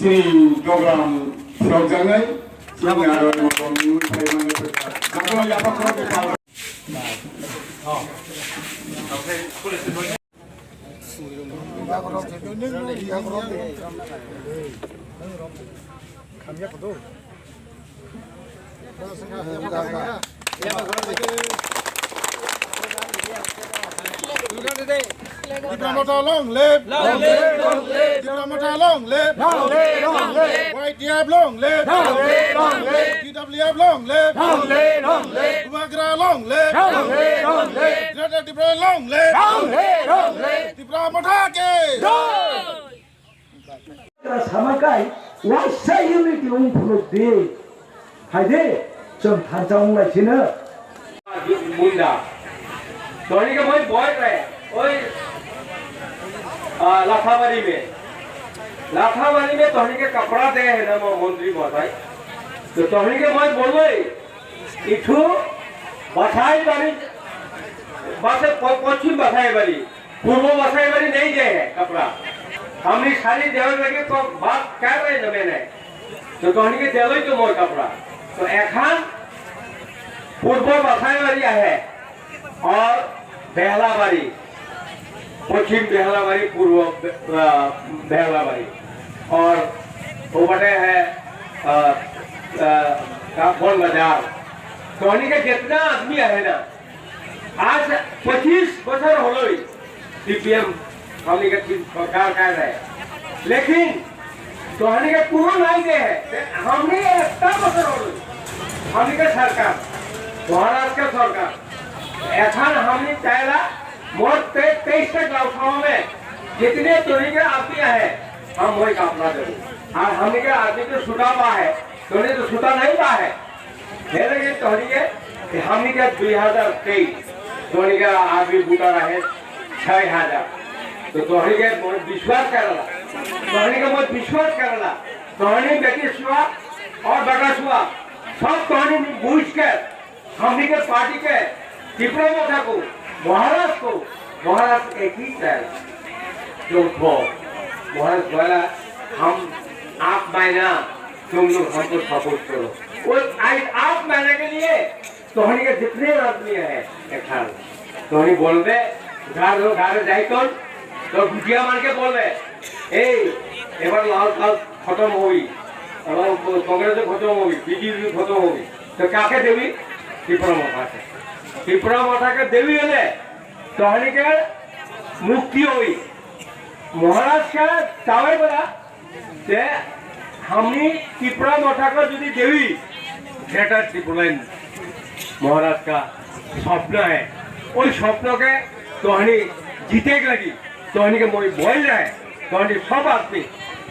sini program jangan yang ada macam ni saya mana tak. Kalau apa kalau kita oh. Okey, boleh sebut. Diplomata long live, long live, long live. Diplomata long live, long live, long live. YTF long live, long live, long live. DWF long live, long live, long live. Umagra long live, long live, long live. Diplomata long live, long live, long live. Diplomata ke. 사마가이 와사 유니티 웅프로디 하이데 좀 탄자웅라시는 मुंडा धोनी के बहुत boy रहे ओए लाथावारी में धोनी के कपड़ा दे है ना मंत्री महोदय तो धोनी के बहुत बोलो इठू बसाई बारी बस पश्चिम बसाई बारी पूर्व बसाई बारी नहीं दे है कपड़ा हमने सारी देवर लगे तो बात कर रहे हैं मैंने तो धोनी के देलो तो मोर कपड़ा तो एखान पूर्व बसाईबाड़ी है और बेहलाबाड़ी पश्चिम बेहलाबाड़ी पूर्व बेहलाबाड़ी और वो बटे है काफोन बाजार धोनी के जितना आदमी है ना आज 25 बছর হলোই सीपीएम हमने के सरकार कर रहे लेकिन धोनी के पूर्ण नहीं दे है हमने इतना बছর হলোই हमने के सरकार महाराष्ट्र का सरकार ऐसा हमने चाहेला मोट 23 लोकसभा में जितने धोनी के आदमी है हम वही कामना करें और हमने के आदमी तो छुटा पा है धोनी तो छुटा नहीं पा है लेकिन धोनी के हमने के 2023 धोनी का आदमी बूटा रहे 6000 तो धोनी के विश्वास करेला धोनी के बहुत विश्वास करेला धोनी बेटी सुआ और बेटा सुआ सब धोनी बूझ कर हमने के पार्टी के डिप्लोमा को महाराष्ट्र एक ही जो महाराष्ट्र वाला हम आप महीना तुम लोग हमको सपोर्ट करो वो आप महीने के लिए धोनी के जितने आदमी है धोनी बोल दे घर जाए तो गुटिया मान के बोल दे एबार लाल काल खत्म हुई कांग्रेस खत्म हुई बीजेपी खत्म हुई तो काके देवी त्रिपुरा माता के देवी है धोनी के मुक्ति हुई महाराष्ट्र का दावे बना जे हमनी त्रिपुरा माता का जो देवी ग्रेटर त्रिपुरा महाराष्ट्र का स्वप्न है उस स्वप्न के धोनी जीते लगी धोनी के मोई बोल रहे धोनी सब आदमी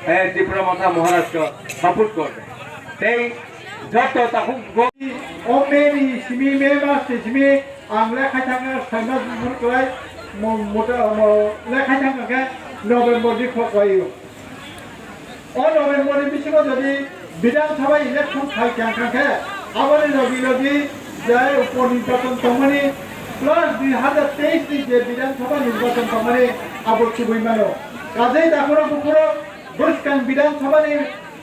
त्रिपुरा माता महाराष्ट्र सपोर्ट कर दे जब तक ओमेरी सिमी मेमा सिमी आंग्ले खायथांगा साइना बुरखलाय मोटा लेखाय थांगा के नभेम्बर दि फकायो ओ नभेम्बर बिसिङाव जदि विधानसभा इलेक्शन खायथांगा के आबानि रबिलदि जाय उपनिर्वाचन तमनि प्लस 2023 नि जे विधानसभा निर्वाचन तमनि आबो सुबैमानो काजै दाखुरा बुखुरो बुसकां विधानसभा नि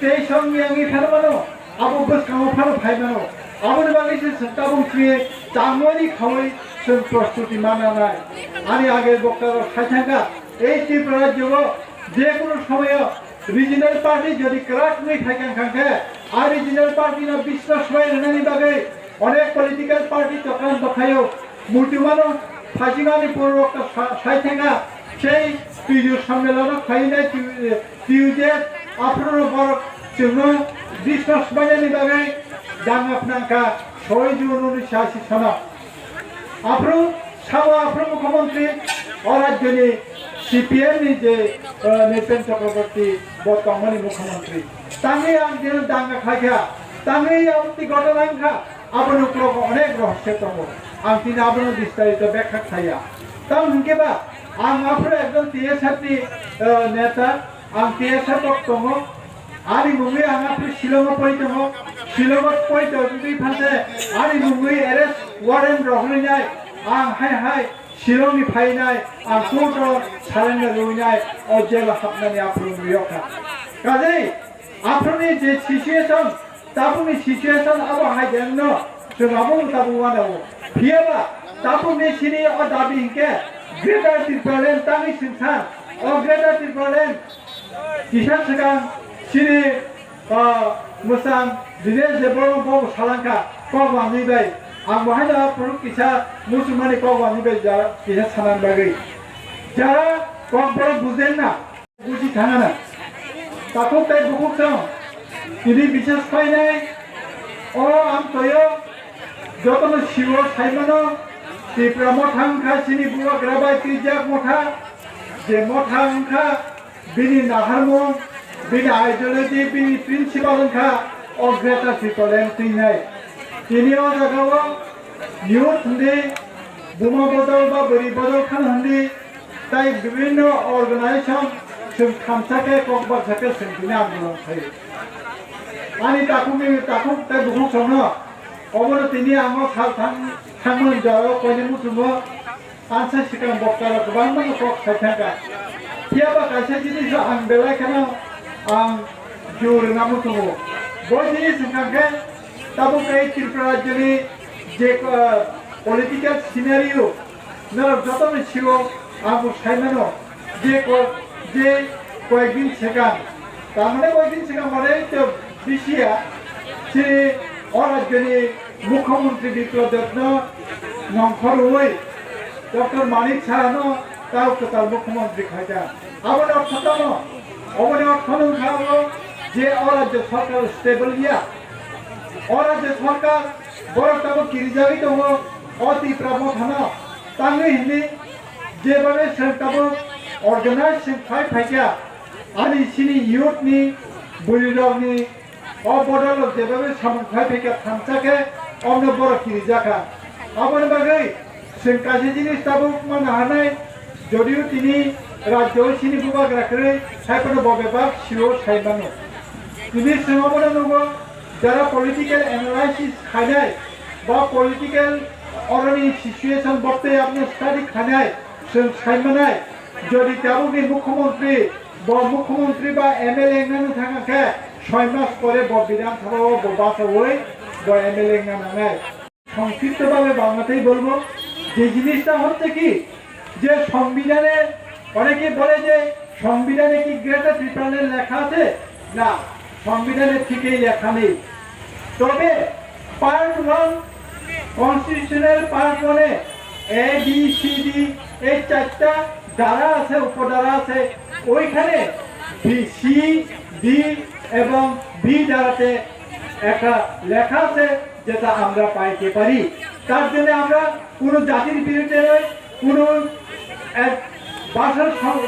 23 संगियाङि थारमानो आबो बुसकाङाव फानो फायमानो आबोनि बागै जों सत्ता बुंथियो जामुनि खावै जों प्रस्तुति मानानाय आनि आगे बक्तार खायथांगा এই ত্রিপুরা রাজ্য যে কোনো সময় রিজিনাল পার্টি যদি ক্রাক নেই থাকেন খাঙ্কে আর রিজিনাল পার্টি না বিশ্বাস হয় নানি বাগে অনেক পলিটিক্যাল পার্টি তখন দেখায়ও মূর্তিমানো ফাজিমানি পূর্বক সাইথেঙ্গা সেই পিজু সম্মেলন খাইনাই টিউজে আপনার বড় চিহ্ন বিশ্বাস বাজানি বাগে জাং আপনাঙ্কা 6 জুন 1980 সন আপনার সাবা আপনার মুখ্যমন্ত্রী ও রাজ্যনি सीपीएम नि जे नितिन चक्रवर्ती बर्तमाननि मुख्यमंत्री तांगे आं जेन दांगा खाया तांगे आवती घटनांखा आबनो प्रग अनेक रहस्य दङ आं तिन आबनो विस्तारित व्याख्या खाया तां हुनकेबा आं आफोर एकदम टीएसआर नि नेता आं टीएसआर दङ आनि मुंगै आं आफोर शिलंआव पय दङ शिलंआव पय दङ फासे आनि मुंगै एरेस्ट वारेन्ट रहैनाय आं हाय शिलंनि फायनाय आंखौथ' सारेन्डार लुबैनाय जेल हाबनानै आफोर नुयोखा गाजै आफ्रोनि जे सिचुएशन ताबुनि सिचुएशन अब हाइदेन न जोंहाबो ताबुवानो फियाबा ताबुनि सिनि अ दाबि हिंके ग्रेटर त्रिपुरालेण्ड तांनि सिंसा अ ग्रेटर त्रिपुरालेण्ड किसान सिगां सिनि मोसां दिने जेबो बो सालांका कगवानिबाय आं बहायना पुरुष किसा मुसलमानि कगवानिबाय जा किसा सानान बागै যারা কম পড়া বুঝেন না বুঝি থানা না তাকে তাই বহুত তিনি বিশেষ পাই নাই ও আম তয় যতন শিব সাইমানো ত্রিপুরা মঠাংখা সিনি বুয়া গ্রাবাই ত্রিজাক মঠা যে মঠাংখা বিনি নাহারমো বিনি আইডিওলজি বিনি প্রিন্সিপাল খা অগ্রেটা ত্রিপুরালেন তিনাই তিনি ও জায়গাও নিউজ হন্দি বুমা বদল বা বরি বদল খান হন্দি তাই বিভিন্ন অর্গানাইজেশন जों थामसाके ककबारसाके सोंथिनो आन्दोलन थायो आंनि ताखौ ताइ बुहुम संनो अबनो तिनि आङो थांमोन जाओ कयनि मुसुमो आनसा सिगां बक्तारा गोबां माने कक साइथांगा फियाबा कायसे जिनिस आं बेलायखानो आं जिउ रोङा मुसुमो बय जिनिस ओंखांखे ताबो कै त्रिपुरा राज्यनि जे पलिटिकल सिनारियो नर जतन सिगां आंबो साइमानो যে কয়েকদিন সেখান তার মানে কয়েকদিন সেখান মানে তো বিশিয়া সে অরাজ্যনি মুখ্যমন্ত্রী বিপ্লব দেব নংখর হই ডক্টর মানিক ছাড়ানো তাও তো তার মুখ্যমন্ত্রী খাইটা আবার অর্থতম অবনে অর্থনং খাওয়াবো যে অরাজ্য সরকার স্টেবল ইয়া অরাজ্য সরকার বড় তাবো কিরিজাবি দङ অতি প্রাবধান তাঙ্গে হিন্দি যেভাবে সেটাবো organization five paja ani sini youth ni bulirog ni obodol jebabe samon five paja thamsake omno boro kirijaka abon bagai जों कासे जिनिस ताबो मावनो हानाय जदिও তিনি राज्य सिनि बुबाग राखै सायफोर बबेबा सिओ सायबानो তিনি सोंबानो नंगौ যারা पलिटिकल एनालाइसिस खानाय बा पलिटिकल अरनि सिचुएशन बक्ते आपनि स्टाडि खानाय जों सायमानाय যদি তাবুনি মুখ্যমন্ত্রী বা এমএলএ নানো থাকাকে 6 মাস পরে বিধান সভা বাসাওই বা এমএলএ নানায় সংক্ষিপ্তভাবে বাংলাতেই বলবো যে জিনিসটা হচ্ছে কি যে সংবিধানে অনেকে বলে যে সংবিধানে কি গ্রেটার ত্রিপুরালেন্ড লেখা আছে না সংবিধানে ঠিকই লেখা নেই তবে part 1 constitutional part 1 A A B C D এই চারটা যারা আছে উপধারা আছে ওইখানে বি সি ডি এবং বি ধারাতে একটা লেখা আছে যেটা আমরা পাইতে পারি তার জন্য আমরা কোনো জাতির বিরুদ্ধে নয় কোনো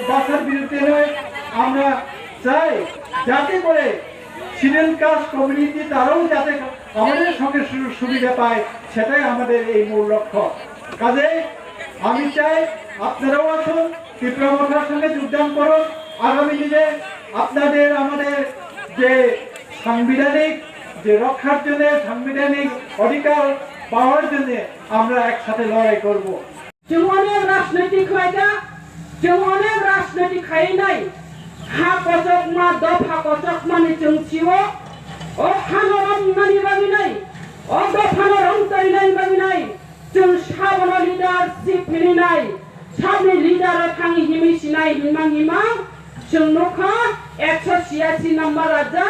ভাষার বিরুদ্ধে নয় আমরা চাই যাতে করে শিডিউল কাস্ট কমিউনিটি তারাও যাতে আমাদের সঙ্গে সুবিধা পায় সেটাই আমাদের এই মূল লক্ষ্য কাজেই আমি চাই আপনারাও আসুন ত্রিপুরা মঠার সঙ্গে যোগদান করুন আগামী দিনে আপনাদের আমাদের যে সাংবিধানিক যে রক্ষার জন্য সাংবিধানিক অধিকার পাওয়ার জন্য আমরা একসাথে লড়াই করব जों अनेक राजनैतिक खायदा जों अनेक राजनैतिक खायनाय हा कजक मा दफा कजक माने जों सिओ अ हानरम नानि बागिनाय अ दफानरम तैनाय बागिनाय जों साबन लिडारशिप फिलिनाय साबनि लिडार थांनि हिमि सिनाय हिमां हिमां जों नखा 186 नम्बर राजा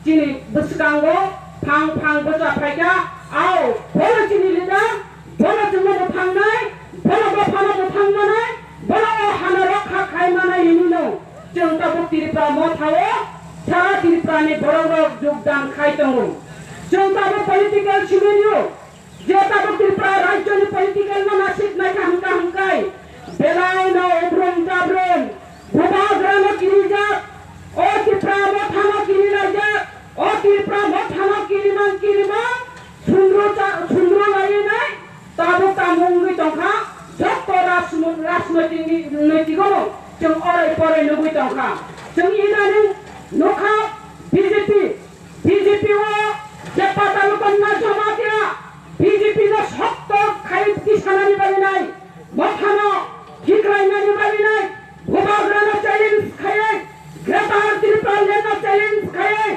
जिनि बसगांगो फां फां बजा फायदा आव बोलो जिनि लिडार बोलो जोंनो थांनाय बोलो दफानो थांनाय बोलो हाना रखा खायमानाय हिनिनो जों ताबो त्रिपुरा मथाओ सारा त्रिपुरानि बर'राव योगदान खायदों जों ताबो पलिटिकल सिनेरियो जे ताबो त्रिपुरा राज्यनि पलिटिकल मानसिक नायखा हांकाय बेलायनो अब्रम जाब्रम भुबाग्रानो किरिजा अ त्रिपुरा मथानो किरिराजा अ त्रिपुरा मथानो किरिमा सुंद्र लायनाय ताबो तामुंगै दंखा जत राजनैतिक जों अराय फरायनो गै दंखा जों इनानै नखा बीजेपी जे पातालकन्ना जमातिया बीजेपी नो सत्त खाय किसानानि बायनाय मथानो हिग्रायनानि बायनाय भुबाग्रानो चैलेंज खाय ग्रेटार त्रिपुरालेण्ड चैलेंज खाय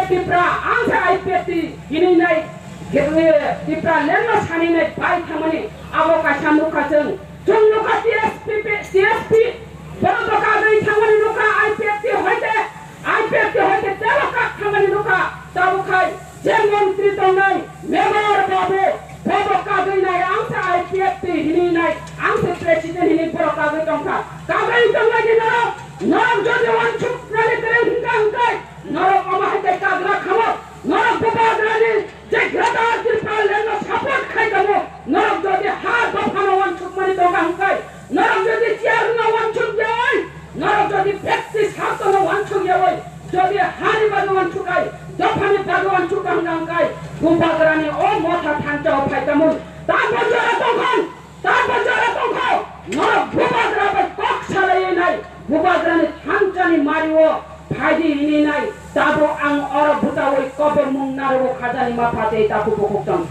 Tipra आंसा IPFT ini nai gitu Tipra लेनो सानी nai बाई थामनी आवो काशा नुका जों नुका CSP बरं तो का गई थामनी नुका IPFT होते तेलो का थामनी नुका ताबु खाई जे मंत्री तो नai मेमोर बाबू का गई nai आंसा IPFT ini nai आंसा प्रेसिडेंट ini बरं का गई तंका का गई तंका जिनो नरक যদি ওয়ানচুক প্রাণী করে হুঙ্কাই নরক অমাহাতে কাগরা খাবো নরক বাবাদ্রানি যে গ্রাদার ত্রিপাল লেনো সাপোর্ট খাই দেবো নরক যদি হাত দফানো ওয়ানচুক মানি দোকা হুঙ্কাই নরক যদি চেয়ার না ওয়ানচুক যায় নরক যদি ব্যক্তি শাসন ওয়ানচুক যায় যদি হানি বাগো ওয়ানচুকাই দফানি বাগো ওয়ানচুক হুঙ্কাই বাবাদ্রানি ও মাথা ঠান্ডা ফাই দেবো তারপর যারা তখন নরক বাবাদ্রাবে কক সালাই নাই Bubadrani hancani Mario Padi ini nai tabo ang ora buta woi kober mung naro khajani ma phate ta ku pokok